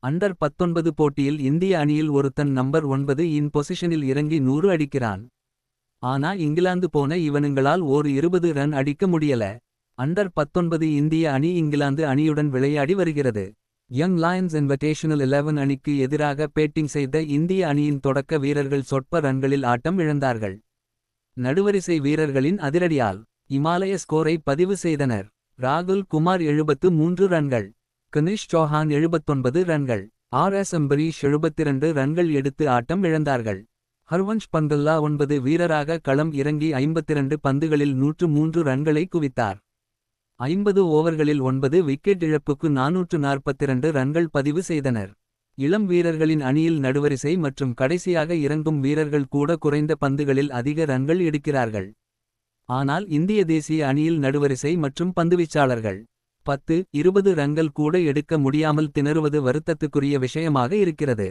Under 19 போட்டியில் இந்திய அணியில் ஒருத்தன் நம்பர் 9 இன் பொசிஷனில் இறங்கி 100 அடிக்கிறான். ஆனா இங்கிலாந்து போன இவனுங்களால் ஓர் 20 ரன் அடிக்க முடியல. அண்டர் 19 இந்திய அணி இங்கிலாந்து அணியுடன் விளையாடி வருகிறது. யங் லயன்ஸ் இன்விடேஷனல் 11 அணிக்கு எதிராக பேட்டிங் செய்த இந்திய அணியின் தொடக்க வீரர்கள் சொற்ப ரன்களில் ஆட்டம் இழந்தார்கள். நடுவரிசை வீரர்களின் அதிரடியால் இமாலய ஸ்கோரை பதிவு செய்தனர். ராகுல் குமார் 73 ரன்கள், கனிஷ் சௌஹான் 79 ரன்கள், RS அம்பரீஷ் 72 ரன்கள் எடுத்து ஆட்டம் இழந்தார்கள். ஹர்வன்ஷ் பங்கல்லா 9 வீரராக களம் இறங்கி 52 பந்துகளில் 103 ரன்களை குவித்தார். 50 ஓவர்களில் 9 விக்கெட் இழப்புக்கு 442 ரன்கள் பதிவு செய்தனர். இளம் வீரர்களின் அணியில் நடுவரிசை மற்றும் கடைசியாக இறங்கும் வீரர்கள் கூட குறைந்த பந்துகளில் அதிக ரன்கள் எடுக்கிறார்கள். ஆனால் இந்திய தேசிய அணியில் நடுவரிசை மற்றும் பந்துவீச்சாளர்கள் 10, 20 ரன்கள் கூட எடுக்க முடியாமல் திணறுவது வருத்தத்துக்குரிய விஷயமாக இருக்கிறது.